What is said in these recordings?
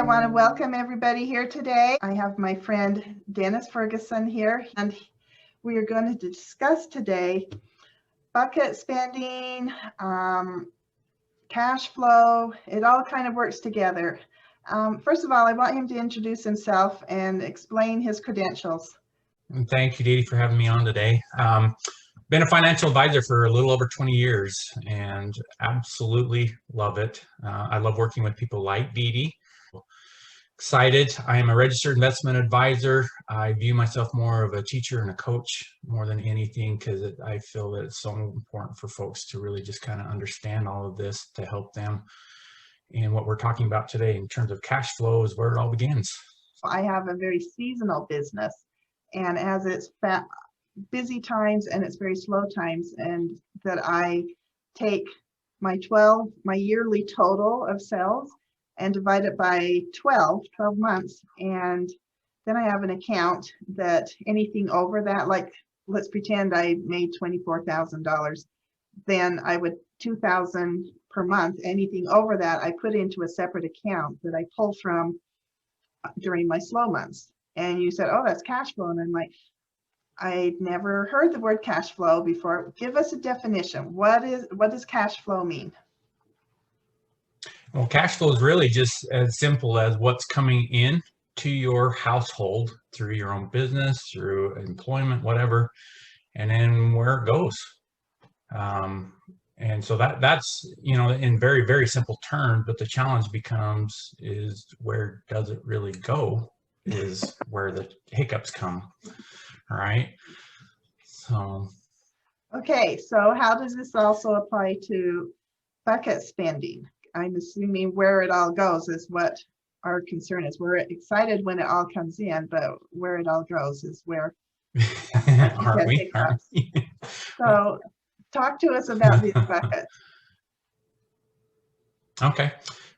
I want to welcome everybody here today. I have my friend Dennis Ferguson here, and we are going to discuss today bucket spending, cash flow. It all kind of works together. First of all, I want him to introduce himself and explain his credentials. Thank you, Dee, for having me on today. Been a financial advisor for a little over 20 years and absolutely love it. I love working with people like Dee. Excited. I am a registered investment advisor. I view myself more of a teacher and a coach more than anything because I feel that it's so important for folks to really just kind of understand all of this to help them. And what we're talking about today in terms of cash flow is where it all begins. I have a very seasonal business, and as it's busy times and it's very slow times, and that I take my yearly total of sales and divide it by 12 months, and then I have an account that anything over that, like let's pretend I made $24,000, then I would $2,000 per month. Anything over that I put into a separate account that I pull from during my slow months. And you said, oh, that's cash flow, and I'm like, I'd never heard the word cash flow before. Give us a definition. What does cash flow mean? Well, cash flow is really just as simple as what's coming in to your household through your own business, through employment, whatever, and then where it goes. And so that's, you know, in very, very simple terms, but the challenge becomes is where does it really go is where the hiccups come. All right. So. Okay. So how does this also apply to bucket spending? I'm assuming where it all goes is what our concern is. We're excited when it all comes in, but where it all goes is where aren't we? So talk to us about these buckets. Okay.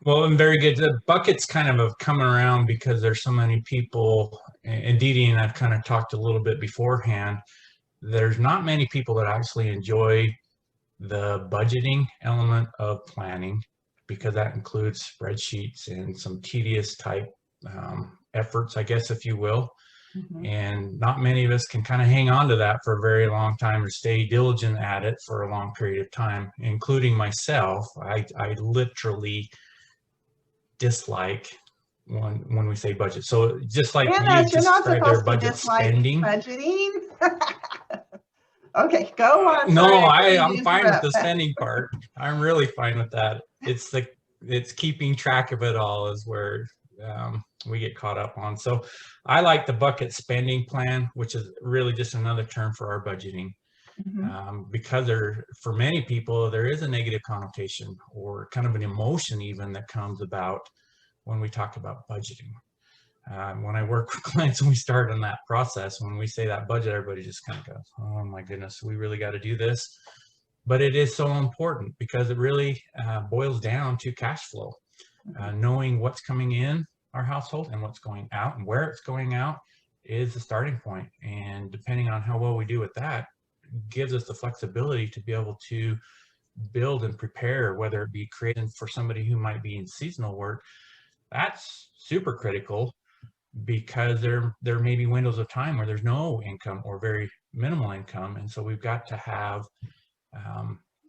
Well, very good. The buckets kind of have come around because there's so many people, and Dee and I've kind of talked a little bit beforehand. There's not many people that actually enjoy the budgeting element of planning, because that includes spreadsheets and some tedious type efforts, I guess, if you will. Mm-hmm. And not many of us can kind of hang on to that for a very long time or stay diligent at it for a long period of time, including myself. I literally dislike when we say budget. So just like you described their budget spending. Budgeting. Okay, go on. No, I'm fine with the spending part. I'm really fine with that. It's keeping track of it all is where we get caught up on. So I like the bucket spending plan, which is really just another term for our budgeting. Mm-hmm. Because for many people, there is a negative connotation or kind of an emotion even that comes about when we talk about budgeting. When I work with clients and we start on that process, when we say that budget, everybody just kind of goes, oh my goodness, we really got to do this. But it is so important because it really boils down to cash flow. Knowing what's coming in our household and what's going out and where it's going out is the starting point. And depending on how well we do with that, gives us the flexibility to be able to build and prepare, whether it be creating for somebody who might be in seasonal work. That's super critical because there may be windows of time where there's no income or very minimal income. And so we've got to have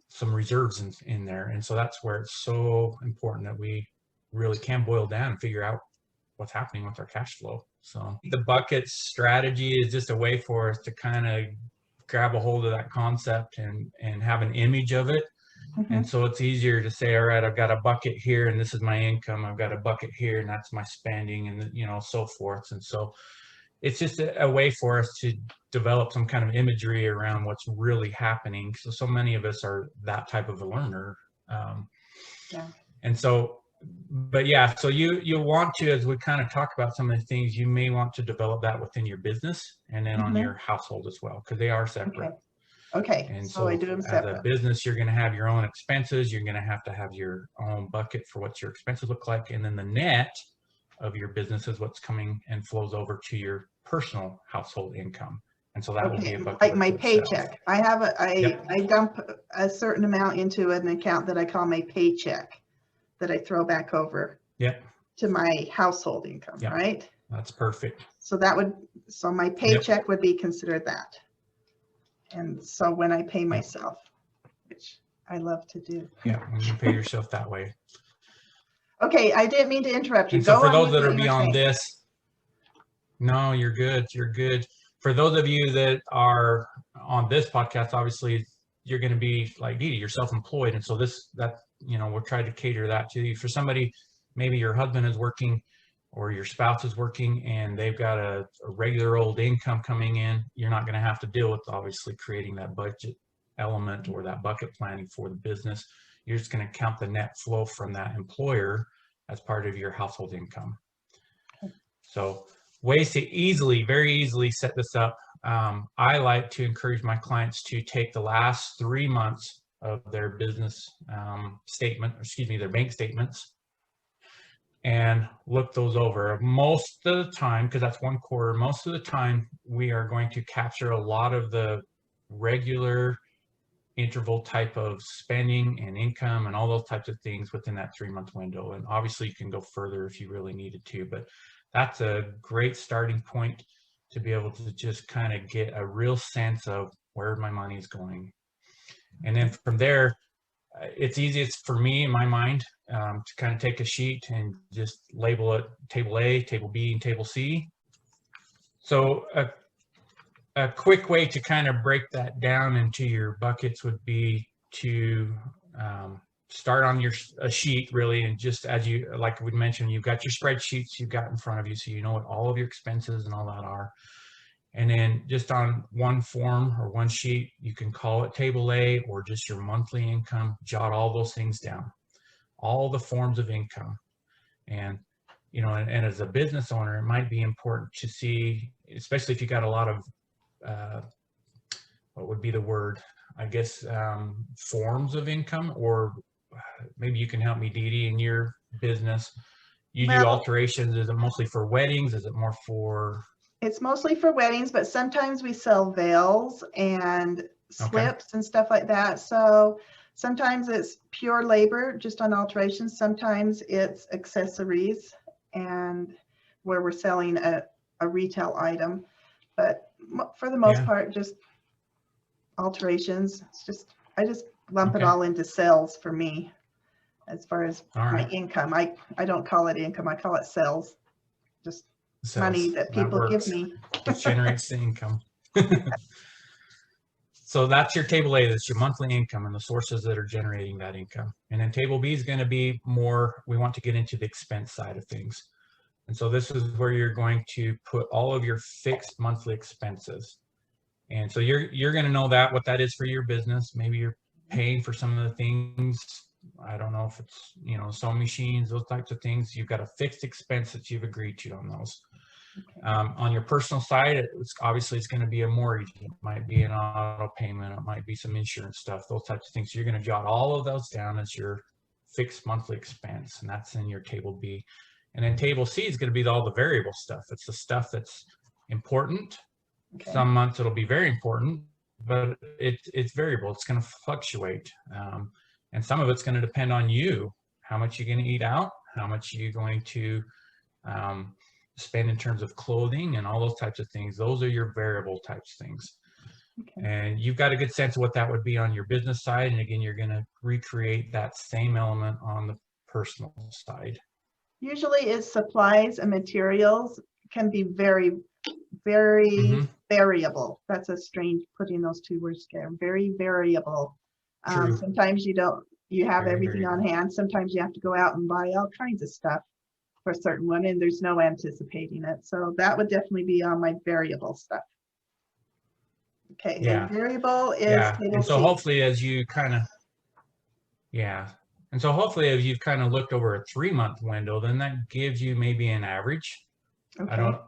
some reserves in there. And so that's where it's so important that we really can boil down and figure out what's happening with our cash flow. So the bucket strategy is just a way for us to kind of grab a hold of that concept and have an image of it. Mm-hmm. And so it's easier to say, all right, I've got a bucket here and this is my income. I've got a bucket here and that's my spending, and so forth. And so it's just a way for us to develop some kind of imagery around what's really happening. So many of us are that type of a learner. And so, but yeah, so you want to, as we kind of talk about some of the things, you may want to develop that within your business and then on your household as well, because they are separate. Okay. And so I do them separate. As a business, you're going to have your own expenses. You're going to have your own bucket for what your expenses look like. And then the net of your business is what's coming and flows over to your personal household income. And so that will be a bucket. Like my paycheck. I have I dump a certain amount into an account that I call my paycheck that I throw back over. Yep. to my household income, Yep. right? That's perfect. So so my paycheck would be considered that. And so when I pay myself, which I love to do. Yeah, when you pay yourself that way. Okay, I didn't mean to interrupt you. And so Go for on those with that what are you were beyond saying. this, no, you're good. You're good. For those of you that are on this podcast, obviously you're going to be like Dee Dee, you're self-employed. And so we'll try to cater that to you. For somebody, maybe your husband is working or your spouse is working and they've got a regular old income coming in, you're not going to have to deal with obviously creating that budget element or that bucket planning for the business. You're just going to count the net flow from that employer as part of your household income. So ways to very easily set this up. I like to encourage my clients to take the last 3 months of their business their bank statements, and look those over. Most of the time, because that's 1 quarter, most of the time we are going to capture a lot of the regular interval type of spending and income and all those types of things within that 3-month window. And obviously you can go further if you really needed to, but that's a great starting point to be able to just kind of get a real sense of where my money is going. And then from there, it's easiest for me in my mind to kind of take a sheet and just label it table A, table B, and table C. So a quick way to kind of break that down into your buckets would be to start on a sheet really, and just as you, like we mentioned, you've got your spreadsheets you've got in front of you, so you know what all of your expenses and all that are. And then just on one form or one sheet, you can call it table A or just your monthly income. Jot all those things down, all the forms of income. And and as a business owner, it might be important to see, especially if you got a lot of what would be the word, I guess, forms of income, or maybe you can help me, Dee Dee, in your business. You do alterations. Is it mostly for weddings? Is it more for? It's mostly for weddings, but sometimes we sell veils and slips and stuff like that. So sometimes it's pure labor just on alterations. Sometimes it's accessories and where we're selling a retail item. But for the most part, just alterations. I just lump it all into sales for me as far as my income. I don't call it income. I call it sales. Just money that people give me. Which generates the income. So that's your table A. That's your monthly income and the sources that are generating that income. And then table B is going to be more, we want to get into the expense side of things. And so this is where you're going to put all of your fixed monthly expenses. And so you're going to know what that is for your business. Maybe you're paying for some of the things. I don't know if it's, sewing machines, those types of things. You've got a fixed expense that you've agreed to on those. On your personal side, obviously it's going to be a mortgage. It might be an auto payment. It might be some insurance stuff, those types of things. So you're going to jot all of those down as your fixed monthly expense, and that's in your table B. And then table C is going to be all the variable stuff. It's the stuff that's important. Some months it'll be very important, but it's variable. It's going to fluctuate. And some of it's going to depend on you, how much you're going to eat out, how much you're going to spend in terms of clothing and all those types of things. Those are your variable types things. And you've got a good sense of what that would be on your business side. And again, you're going to recreate that same element on the personal side. Usually it's supplies and materials can be very, very variable. That's a strange putting those two words together. Very variable. Sometimes you have everything on hand. Sometimes you have to go out and buy all kinds of stuff for a certain one, and there's no anticipating it. So that would definitely be on my variable stuff. Okay. And variable is and so hopefully as you kind of and so hopefully as you've kind of looked over a 3-month window, then that gives you maybe an average. I don't,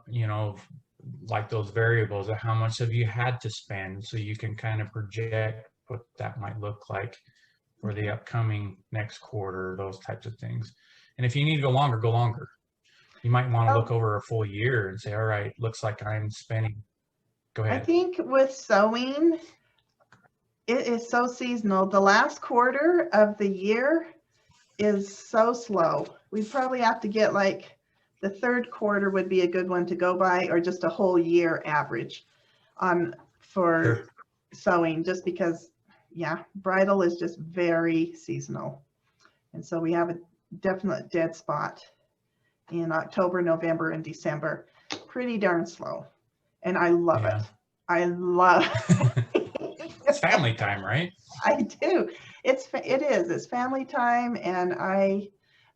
like those variables of how much have you had to spend, so you can kind of project what that might look like for the upcoming next quarter, those types of things. And if you need to go longer, go longer. You might want to look over a full year and say, all right, looks like I'm spending. Go ahead. I think with sewing, it is so seasonal. The last quarter of the year is so slow. We probably have to get like the third quarter would be a good one to go by, or just a whole year average on for Sure. sewing, just because, yeah, bridal is just very seasonal. And so we have a definite dead spot in October, November, and December. Pretty darn slow. And I love it. I love It's family time, right? I do. It is. It's family time, and I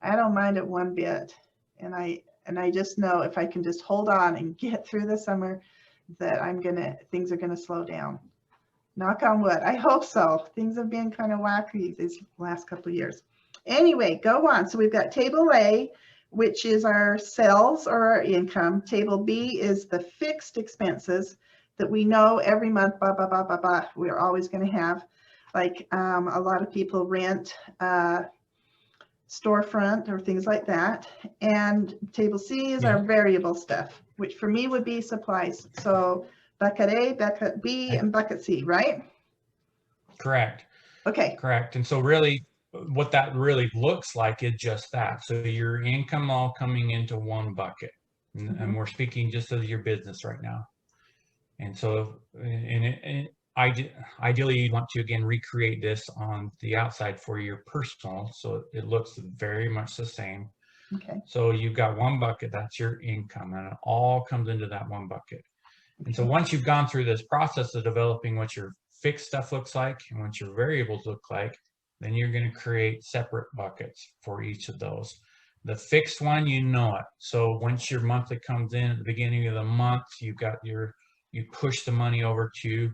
don't mind it one bit. And I just know if I can just hold on and get through the summer, that things are gonna slow down. Knock on wood. I hope so. Things have been kind of wacky these last couple of years. Anyway, go on. So we've got table A, which is our sales or our income. Table B is the fixed expenses that we know every month, we're always going to have. Like a lot of people rent storefront or things like that. And table C is our variable stuff, which for me would be supplies. So bucket A, bucket B, and bucket C, right? Correct. Okay. Correct. And so really what that really looks like is just that. So your income all coming into one bucket. And we're speaking just of your business right now. And so, ideally, you'd want to, again, recreate this on the outside for your personal, so it looks very much the same. Okay. So you've got one bucket, that's your income, and it all comes into that one bucket. Okay. And so once you've gone through this process of developing what your fixed stuff looks like and what your variables look like, then you're going to create separate buckets for each of those. The fixed one, you know it. So once your monthly comes in at the beginning of the month, you push the money over to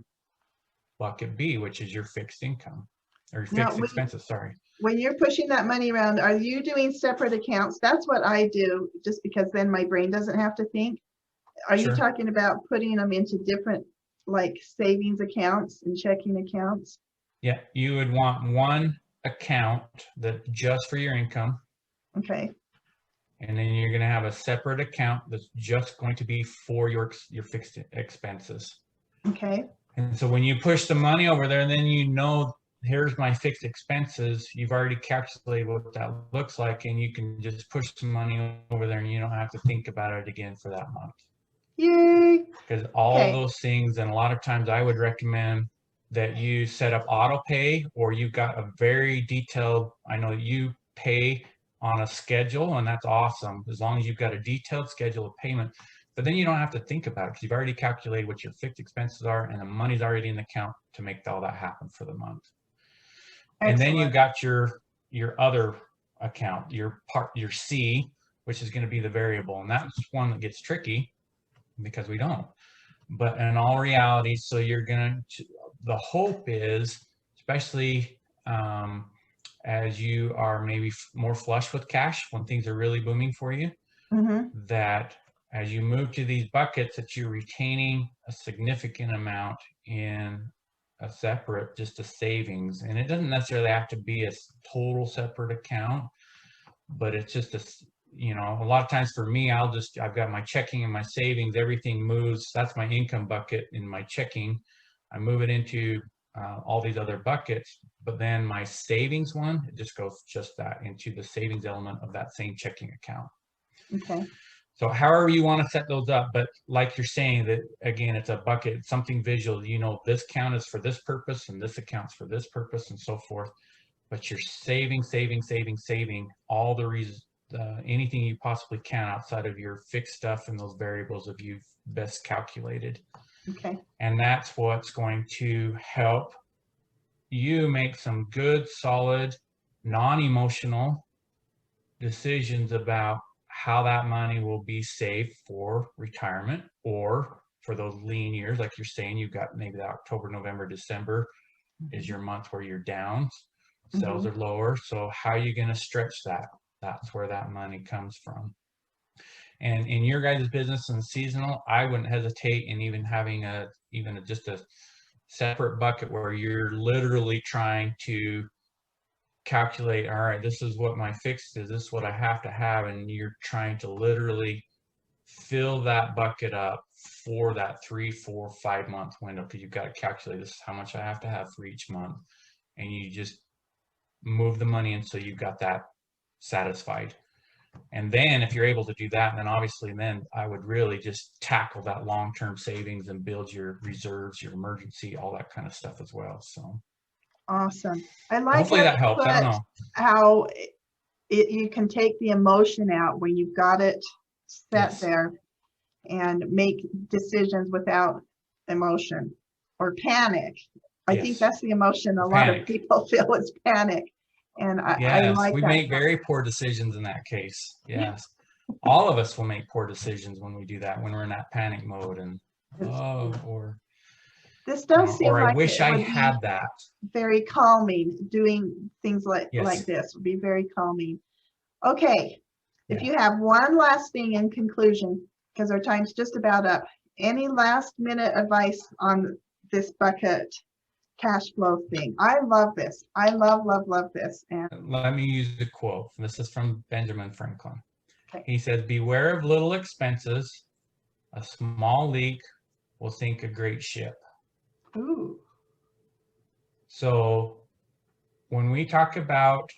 bucket B, which is your fixed income or your fixed expenses, sorry. When you're pushing that money around, are you doing separate accounts? That's what I do, just because then my brain doesn't have to think. Are you talking about putting them into different like savings accounts and checking accounts? Yeah, you would want one account that's just for your income. Okay. And then you're going to have a separate account that's just going to be for your fixed expenses. Okay. And so when you push the money over there, then you know, here's my fixed expenses. You've already calculated what that looks like, and you can just push some money over there, and you don't have to think about it again for that month. Yay! Because all of those things, and a lot of times I would recommend that you set up auto pay, or you've got a very detailed, I know you pay on a schedule, and that's awesome as long as you've got a detailed schedule of payment. But then you don't have to think about it because you've already calculated what your fixed expenses are, and the money's already in the account to make all that happen for the month. Excellent. And then you've got your other account, your C, which is going to be the variable, and that's one that gets tricky because we don't. But in all reality, so you're going to, the hope is, especially as you are maybe more flush with cash when things are really booming for you, that as you move to these buckets, that you're retaining a significant amount in a separate, just a savings. And it doesn't necessarily have to be a total separate account, but it's just a, you know, a lot of times for me, I've got my checking and my savings, everything moves. That's my income bucket in my checking. I move it into all these other buckets, but then my savings one, it just goes just that into the savings element of that same checking account. Okay. So however you want to set those up, but like you're saying, that again, it's a bucket, something visual, you know, this account is for this purpose and this account's for this purpose and so forth. But you're saving all the reasons, anything you possibly can outside of your fixed stuff and those variables that you've best calculated. Okay. And that's what's going to help you make some good, solid, non-emotional decisions about how that money will be saved for retirement or for those lean years. Like you're saying, you've got maybe the October, November, December is your month where you're down, sales are lower. So how are you going to stretch that? That's where that money comes from. And in your guys' business and seasonal, I wouldn't hesitate in even having just a separate bucket where you're literally trying to calculate, all right, this is what my fixed is, this is what I have to have, and you're trying to literally fill that bucket up for that 3, 4, 5 month window, because you've got to calculate this is how much I have to have for each month, and you just move the money in so you've got that satisfied. And then if you're able to do that, then obviously then I would really just tackle that long-term savings and build your reserves, your emergency, all that kind of stuff as well. So awesome. I like hopefully how that you helped. I don't put know. how you can take the emotion out when you've got it set Yes. there and make decisions without emotion or panic. I think Yes. that's the emotion a lot of people feel is panic. And I Yes, like we that. make very poor decisions in that case. Yes. All of us will make poor decisions when we do that, when we're in that panic mode and or This does seem or I like wish it I would had be that. very calming. Doing things like Yes. this would be very calming. Okay, if Yeah. you have one last thing in conclusion, because our time's just about up, any last minute advice on this bucket cash flow thing? I love this. I love this. And Let me use a quote. This is from Benjamin Franklin. okay. He says, "Beware of little expenses. A small leak will sink a great ship." Ooh. So when we talk about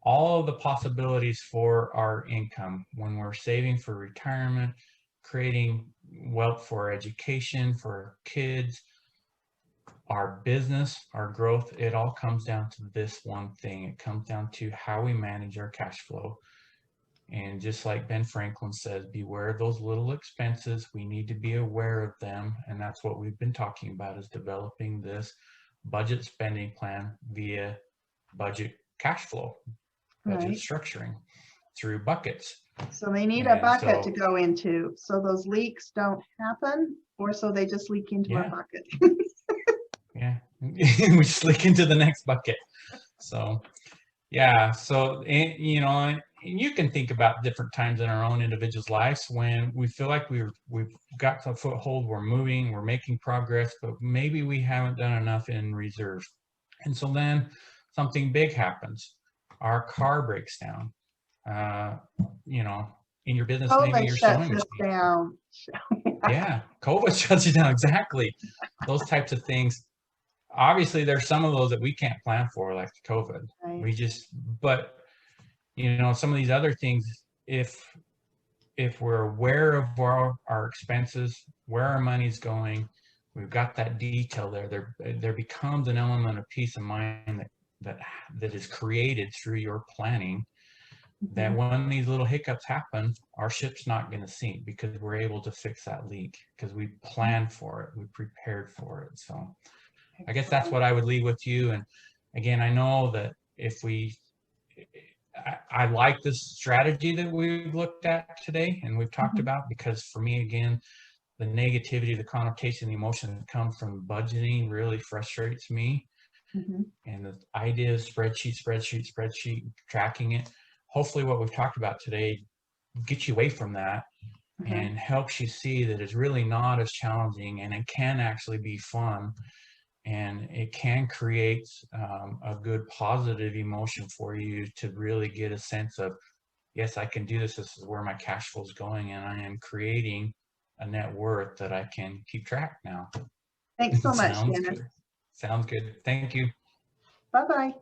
all of the possibilities for our income, when we're saving for retirement, creating wealth for education, for kids, our business, our growth, it all comes down to this one thing. It comes down to how we manage our cash flow. And just like Ben Franklin says, beware of those little expenses. We need to be aware of them. And that's what we've been talking about, is developing this budget spending plan via budget cash flow, budget Right. structuring through buckets. So they need a bucket to go into, so those leaks don't happen, or so they just leak into a bucket. Yeah, we just leak into the next bucket. So yeah, so you know, you can think about different times in our own individuals' lives when we feel like we've got a foothold, we're moving, we're making progress, but maybe we haven't done enough in reserve. And so then something big happens. Our car breaks down. You know, in your business, maybe your sewing machine. Down. Yeah, COVID shuts you down. Exactly. Those types of things. Obviously, there's some of those that we can't plan for, like COVID. Right. But you know, some of these other things, if we're aware of our expenses, where our money's going, we've got that detail there becomes an element of peace of mind that is created through your planning. Mm-hmm. That when these little hiccups happen, our ship's not going to sink because we're able to fix that leak because we planned for it, we prepared for it. So I guess that's what I would leave with you. And again, I know that I like this strategy that we've looked at today and we've talked about, because for me, again, the negativity, the connotation, the emotion that comes from budgeting really frustrates me. And the idea of spreadsheet, tracking it. Hopefully what we've talked about today gets you away from that and helps you see that it's really not as challenging, and it can actually be fun. And it can create a good positive emotion for you to really get a sense of, yes, I can do this. This is where my cash flow is going, and I am creating a net worth that I can keep track now. Thanks so much, Dennis. Sounds good. Thank you. Bye-bye.